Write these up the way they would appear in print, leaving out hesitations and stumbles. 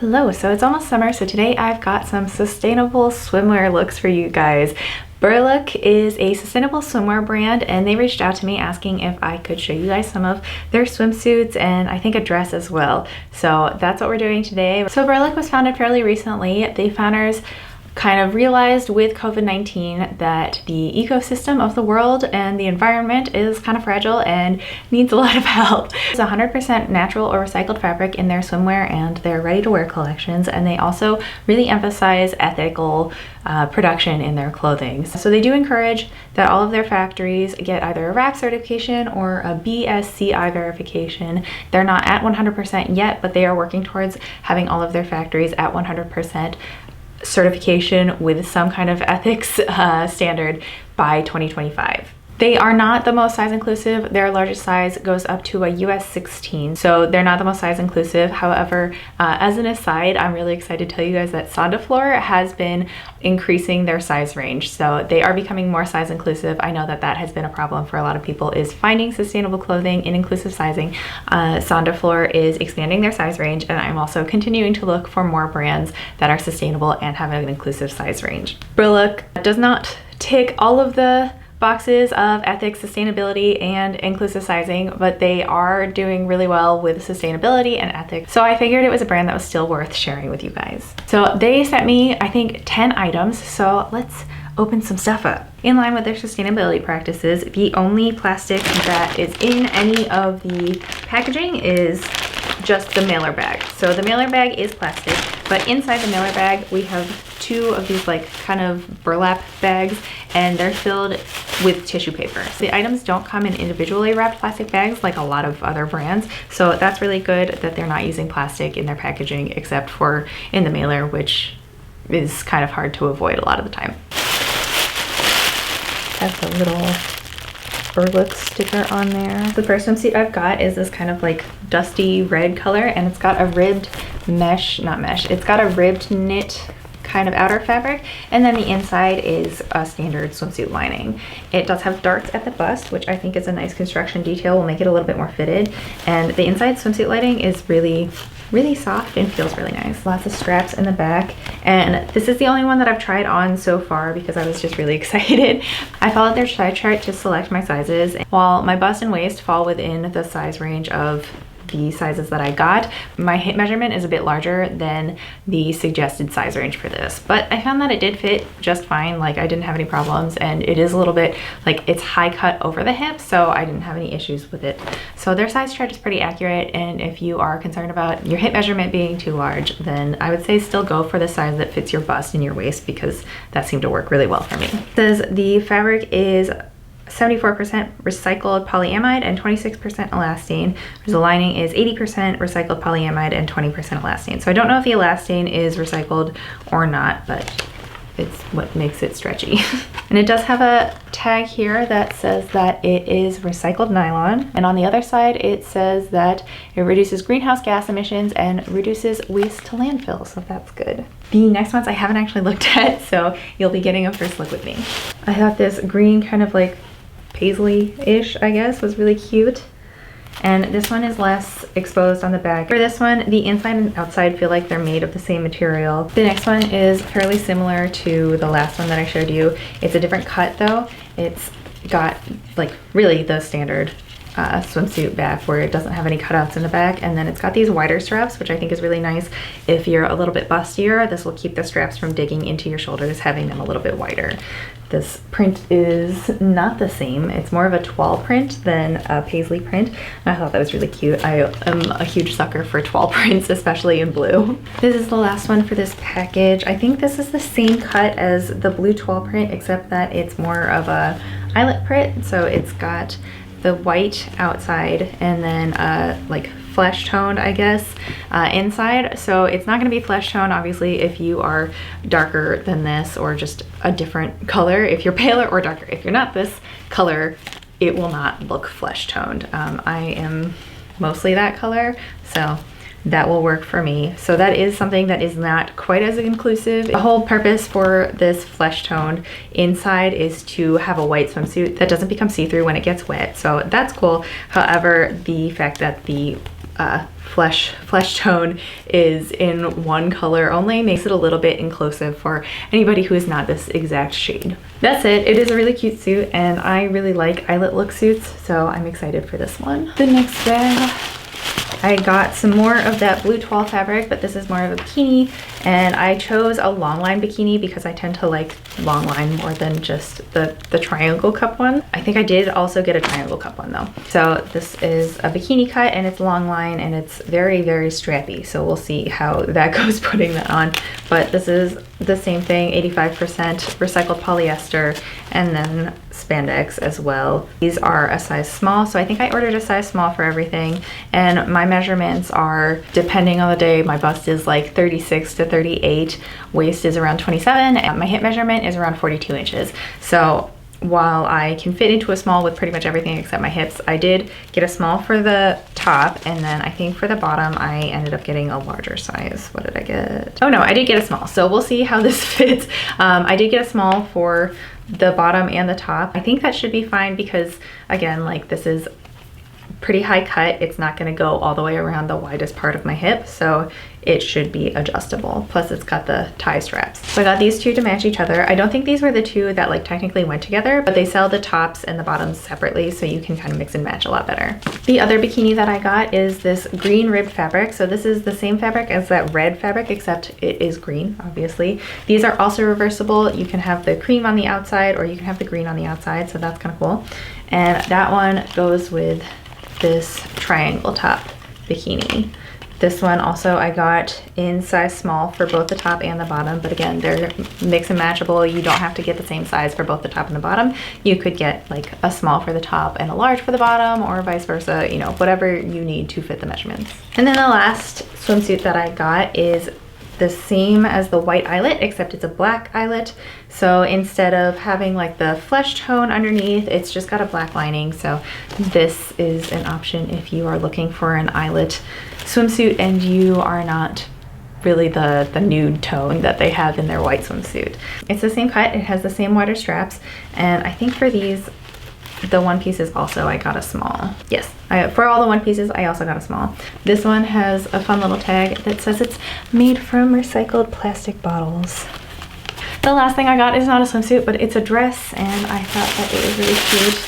Hello, so it's almost summer, so today I've got some sustainable swimwear looks for you guys. Berlook is a sustainable swimwear brand and they reached out to me asking if I could show you guys some of their swimsuits and I think a dress as well. So that's what we're doing today. So Berlook was founded fairly recently. The founders kind of realized with COVID-19 that the ecosystem of the world and the environment is kind of fragile and needs a lot of help. It's 100% natural or recycled fabric in their swimwear and their ready-to-wear collections, and they also really emphasize ethical production in their clothing. So they do encourage that all of their factories get either a RAP certification or a BSCI verification. They're not at 100% yet, but they are working towards having all of their factories at 100% certification with some kind of ethics standard by 2025. They are not the most size inclusive. Their largest size goes up to a US 16, so they're not the most size inclusive. However, as an aside, I'm really excited to tell you guys that Sondaflor has been increasing their size range, so they are becoming more size inclusive. I know that that has been a problem for a lot of people, is finding sustainable clothing in inclusive sizing. Sondaflor is expanding their size range, and I'm also continuing to look for more brands that are sustainable and have an inclusive size range. Berlook does not tick all of the boxes of ethics, sustainability, and inclusive sizing, but they are doing really well with sustainability and ethics. So I figured it was a brand that was still worth sharing with you guys. So they sent me, I think, 10 items. So let's open some stuff up. In line with their sustainability practices, the only plastic that is in any of the packaging is just the mailer bag. So the mailer bag is plastic, but inside the mailer bag we have two of these like kind of burlap bags, and they're filled with tissue paper. The items don't come in individually wrapped plastic bags like a lot of other brands, so that's really good that they're not using plastic in their packaging except for in the mailer, which is kind of hard to avoid a lot of the time. Has a little Berlook sticker on there. The first swimsuit I've got is this kind of like dusty red color, and it's got a ribbed it's got a ribbed knit kind of outer fabric, and then the inside is a standard swimsuit lining. It does have darts at the bust, which I think is a nice construction detail, will make it a little bit more fitted, and the inside swimsuit lining is really soft and feels really nice. Lots of straps in the back, and this is the only one that I've tried on so far because I was just really excited. I followed their size chart to select my sizes. While my bust and waist fall within the size range of the sizes that I got, my hip measurement is a bit larger than the suggested size range for this, but I found that it did fit just fine. Like, I didn't have any problems, and it is a little bit like it's high cut over the hip, so I didn't have any issues with it. So their size chart is pretty accurate, and if you are concerned about your hip measurement being too large, then I would say still go for the size that fits your bust and your waist, because that seemed to work really well for me. It says the fabric is 74% recycled polyamide and 26% elastane. The lining is 80% recycled polyamide and 20% elastane. So I don't know if the elastane is recycled or not, but it's what makes it stretchy. And it does have a tag here that says that it is recycled nylon. And on the other side, it says that it reduces greenhouse gas emissions and reduces waste to landfill, so that's good. The next ones I haven't actually looked at, so you'll be getting a first look with me. I thought this green kind of like paisley-ish, I guess, was really cute. And this one is less exposed on the back. For this one, the inside and outside feel like they're made of the same material. The next one is fairly similar to the last one that I showed you. It's a different cut though. It's got like really the standard swimsuit back where it doesn't have any cutouts in the back, and then it's got these wider straps, which I think is really nice. If you're a little bit bustier, this will keep the straps from digging into your shoulders, having them a little bit wider. This print is not the same. It's more of a toile print than a paisley print, and I thought that was really cute. I am a huge sucker for toile prints, especially in blue. This is the last one for this package. I think this is the same cut as the blue toile print, except that it's more of a eyelet print, so it's got the white outside and then like flesh toned, I guess, inside. So it's not going to be flesh tone, obviously, if you are darker than this or just a different color. If you're paler or darker, if you're not this color, it will not look flesh toned. I am mostly that color, so that will work for me. So that is something that is not quite as inclusive. The whole purpose for this flesh toned inside is to have a white swimsuit that doesn't become see-through when it gets wet. So that's cool. However, the fact that the flesh tone is in one color only, makes it a little bit inclusive for anybody who is not this exact shade. That's it. It is a really cute suit, and I really like eyelet look suits, so I'm excited for this one. The next bag, I got some more of that blue toile fabric, but this is more of a bikini, and I chose a long line bikini because I tend to like long line more than just the triangle cup one. I think I did also get a triangle cup one though. So this is a bikini cut, and it's long line, and it's very, very strappy. So we'll see how that goes putting that on. But this is the same thing, 85% recycled polyester, and then spandex as well. These are a size small, so I think I ordered a size small for everything, and my measurements are, depending on the day, my bust is like 36 to 38, waist is around 27, and my hip measurement is around 42 inches. So while I can fit into a small with pretty much everything except my hips, I did get a small for the top, and then I think for the bottom I ended up getting a larger size. What did I get? Oh no, I did get a small, so we'll see how this fits. I did get a small for the bottom and the top. I think that should be fine because, again, like, this is pretty high cut. It's not going to go all the way around the widest part of my hip, so it should be adjustable. Plus it's got the tie straps. So I got these two to match each other. I don't think these were the two that like technically went together, but they sell the tops and the bottoms separately, so you can kind of mix and match a lot better. The other bikini that I got is this green ribbed fabric. So this is the same fabric as that red fabric, except it is green, obviously. These are also reversible. You can have the cream on the outside, or you can have the green on the outside, so that's kind of cool. And that one goes with this triangle top bikini. This one also I got in size small for both the top and the bottom, but again, they're mix and matchable. You don't have to get the same size for both the top and the bottom. You could get like a small for the top and a large for the bottom, or vice versa, you know, whatever you need to fit the measurements. And then the last swimsuit that I got is the same as the white eyelet, except it's a black eyelet. So instead of having like the flesh tone underneath, it's just got a black lining. So this is an option if you are looking for an eyelet swimsuit and you are not really the nude tone that they have in their white swimsuit. It's the same cut, it has the same wider straps, and I think for these, the one pieces also I got a small. Yes, for all the one pieces I also got a small. This one has a fun little tag that says it's made from recycled plastic bottles. The last thing I got is not a swimsuit, but it's a dress, and I thought that it was really cute.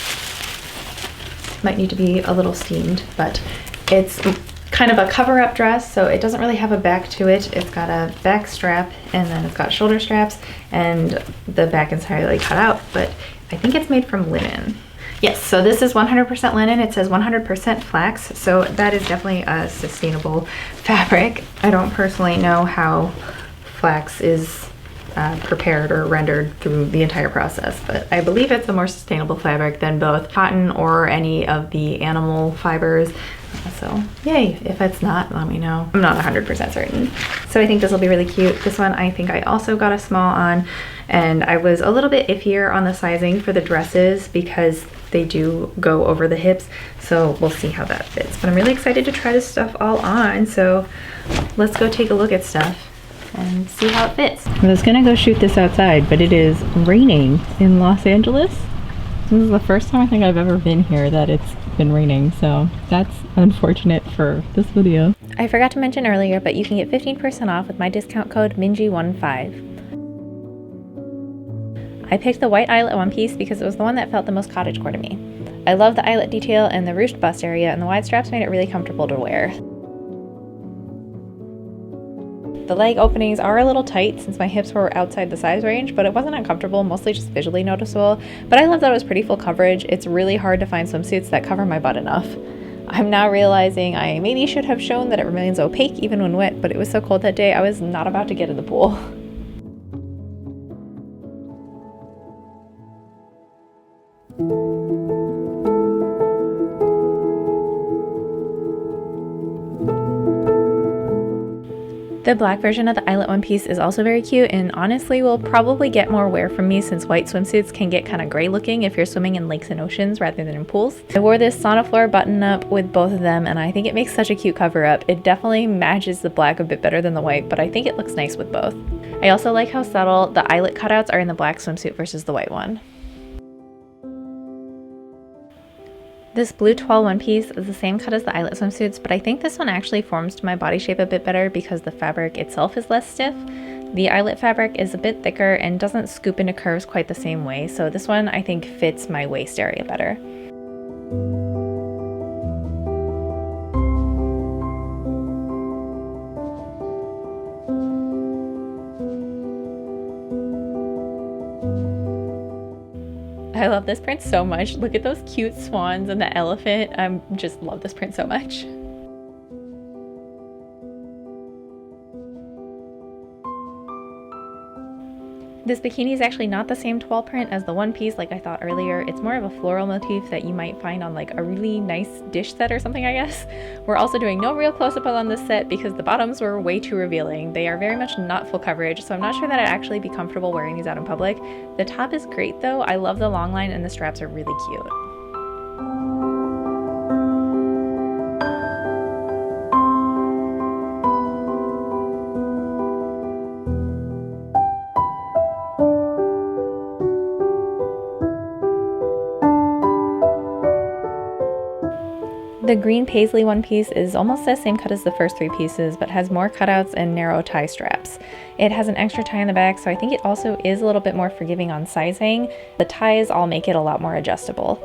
Might need to be a little steamed, but it's kind of a cover-up dress, so it doesn't really have a back to it. It's got a back strap, and then it's got shoulder straps, and the back is entirely cut out, but I think it's made from linen. Yes, so this is 100% linen. It says 100% flax, so that is definitely a sustainable fabric. I don't personally know how flax is prepared or rendered through the entire process, but I believe it's a more sustainable fabric than both cotton or any of the animal fibers. So yay, if it's not, let me know. I'm not 100% certain. So I think this will be really cute. This one I think I also got a small on, and I was a little bit iffier on the sizing for the dresses because they do go over the hips, so we'll see how that fits. But I'm really excited to try this stuff all on, so let's go take a look at stuff and see how it fits. I was gonna go shoot this outside, but it is raining in Los Angeles. This is the first time I think I've ever been here that it's been raining, so that's unfortunate for this video. I forgot to mention earlier, but you can get 15% off with my discount code MINJI15. I picked the white eyelet one piece because it was the one that felt the most cottagecore to me. I love the eyelet detail and the ruched bust area, and the wide straps made it really comfortable to wear. The leg openings are a little tight since my hips were outside the size range, but it wasn't uncomfortable, mostly just visually noticeable. But I love that it was pretty full coverage. It's really hard to find swimsuits that cover my butt enough. I'm now realizing I maybe should have shown that it remains opaque even when wet, but it was so cold that day I was not about to get in the pool. The black version of the eyelet one piece is also very cute, and honestly will probably get more wear from me since white swimsuits can get kind of gray looking if you're swimming in lakes and oceans rather than in pools. I wore this sauna floor button up with both of them, and I think it makes such a cute cover up. It definitely matches the black a bit better than the white, but I think it looks nice with both. I also like how subtle the eyelet cutouts are in the black swimsuit versus the white one. This blue toile one piece is the same cut as the eyelet swimsuits, but I think this one actually forms to my body shape a bit better because the fabric itself is less stiff. The eyelet fabric is a bit thicker and doesn't scoop into curves quite the same way, so this one I think fits my waist area better. I love this print so much. Look at those cute swans and the elephant. I just love this print so much. This bikini is actually not the same toile print as the one piece like I thought earlier. It's more of a floral motif that you might find on like a really nice dish set or something, I guess. We're also doing no real close-up on this set because the bottoms were way too revealing. They are very much not full coverage, so I'm not sure that I'd actually be comfortable wearing these out in public. The top is great though. I love the long line and the straps are really cute. The green paisley one piece is almost the same cut as the first three pieces, but has more cutouts and narrow tie straps. It has an extra tie in the back, so I think it also is a little bit more forgiving on sizing. The ties all make it a lot more adjustable.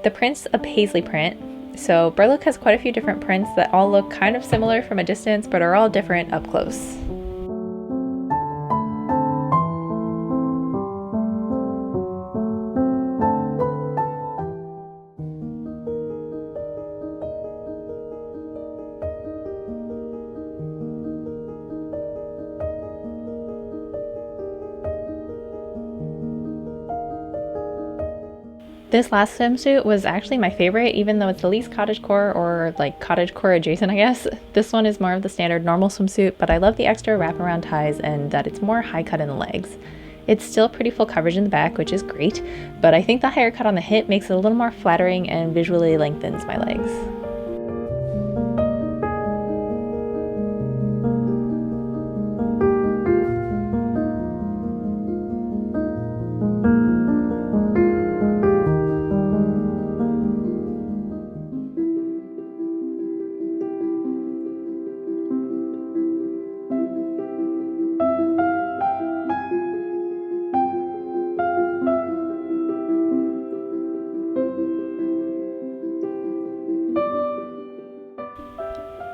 The print's a paisley print, so Berlook has quite a few different prints that all look kind of similar from a distance, but are all different up close. This last swimsuit was actually my favorite, even though it's the least cottagecore or like cottagecore adjacent, I guess. This one is more of the standard normal swimsuit, but I love the extra wraparound ties and that it's more high cut in the legs. It's still pretty full coverage in the back, which is great, but I think the higher cut on the hip makes it a little more flattering and visually lengthens my legs.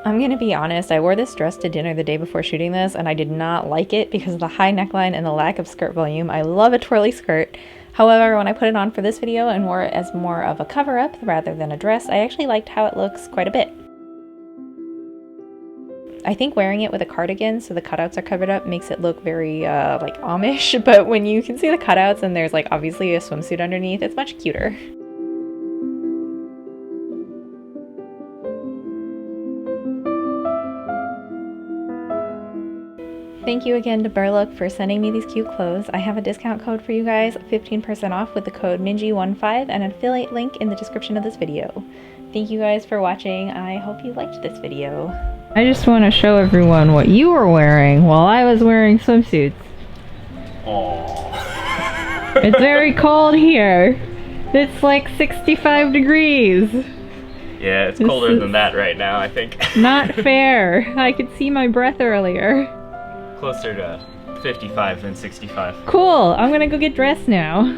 I'm gonna be honest, I wore this dress to dinner the day before shooting this and I did not like it because of the high neckline and the lack of skirt volume. I love a twirly skirt. However, when I put it on for this video and wore it as more of a cover-up rather than a dress, I actually liked how it looks quite a bit. I think wearing it with a cardigan so the cutouts are covered up makes it look very like Amish, but when you can see the cutouts and there's like obviously a swimsuit underneath, it's much cuter. Thank you again to Berlook for sending me these cute clothes. I have a discount code for you guys, 15% off with the code Minji15 and an affiliate link in the description of this video. Thank you guys for watching. I hope you liked this video. I just want to show everyone what you were wearing while I was wearing swimsuits. Aww. It's very cold here. It's like 65 degrees. Yeah, it's colder than that right now, I think. Not fair. I could see my breath earlier. Closer to 55 than 65. Cool. I'm gonna go get dressed now.